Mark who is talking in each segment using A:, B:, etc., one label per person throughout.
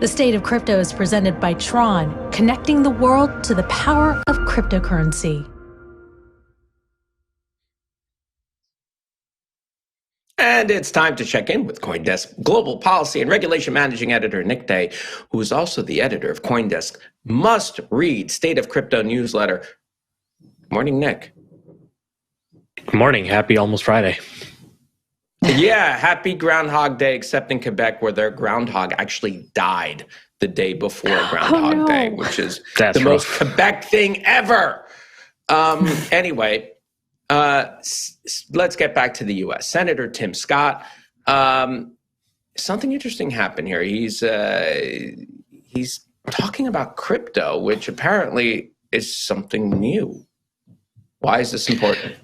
A: The State of Crypto is presented by Tron, connecting the world to the power of cryptocurrency.
B: And it's time to check in with CoinDesk Global Policy and Regulation Managing Editor Nick Day, who is also the editor of CoinDesk must-read State of Crypto newsletter. Morning, Nick.
C: Good morning. Happy almost Friday.
B: Yeah, happy Groundhog Day, except in Quebec, where their groundhog actually died the day before Groundhog Day, which is the most Quebec thing ever. Anyway, let's get back to the U.S. Senator Tim Scott. Something interesting happened here. He's talking about crypto, which apparently is something new. Why is this important?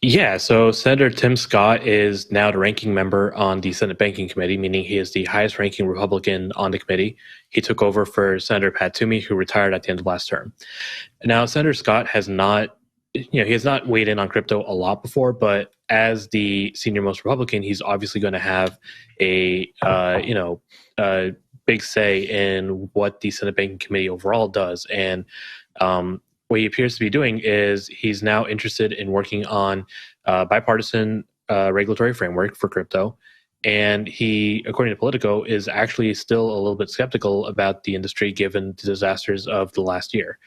C: Yeah, so Senator Tim Scott is now the ranking member on the Senate Banking Committee, meaning he is the highest ranking Republican on the committee. He took over for Senator Pat Toomey, who retired at the end of last term. Now, Senator Scott has not, he has not weighed in on crypto a lot before, but as the senior most Republican, he's obviously going to have a big say in what the Senate Banking Committee overall does. And what he appears to be doing is he's now interested in working on bipartisan regulatory framework for crypto. And he, according to Politico, is actually still a little bit skeptical about the industry given the disasters of the last year,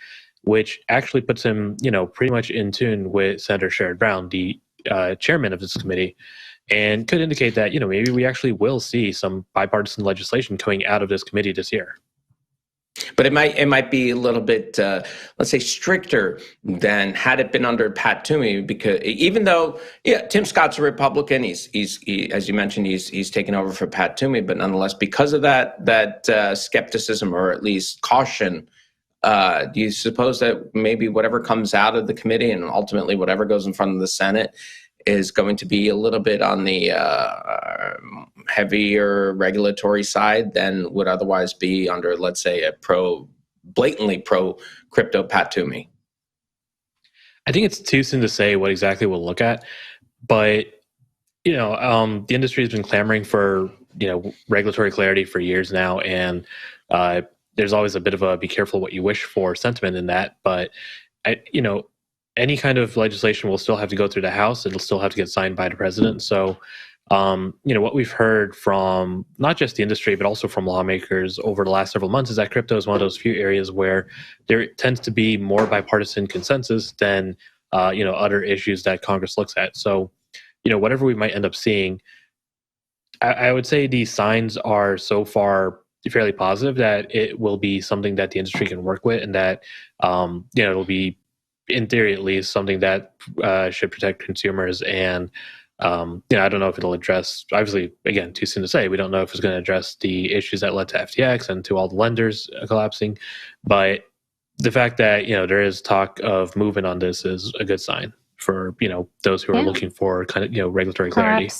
C: which actually puts him, pretty much in tune with Senator Sherrod Brown, the chairman of this committee, and could indicate that, maybe we actually will see some bipartisan legislation coming out of this committee this year.
B: But it might be a little bit, let's say, stricter than had it been under Pat Toomey, because even though, Tim Scott's a Republican, he as you mentioned, he's taken over for Pat Toomey, but nonetheless, because of that skepticism or at least caution, do you suppose that maybe whatever comes out of the committee and ultimately whatever goes in front of the Senate is going to be a little bit on the heavier regulatory side than would otherwise be under, let's say, a blatantly pro-crypto Pat Toomey?
C: I think it's too soon to say what exactly we'll look at, but the industry has been clamoring for regulatory clarity for years now, and there's always a bit of a be careful what you wish for sentiment in that. But any kind of legislation will still have to go through the House. It'll still have to get signed by the president. So, what we've heard from not just the industry, but also from lawmakers over the last several months is that crypto is one of those few areas where there tends to be more bipartisan consensus than, other issues that Congress looks at. So, whatever we might end up seeing, I would say the signs are so far fairly positive that it will be something that the industry can work with, and that, it'll be, in theory at least, something that should protect consumers. And I don't know if it'll address, obviously, again, too soon to say, we don't know if it's going to address the issues that led to FTX and to all the lenders collapsing, but the fact that there is talk of movement on this is a good sign for those who are looking for kind of regulatory clarity.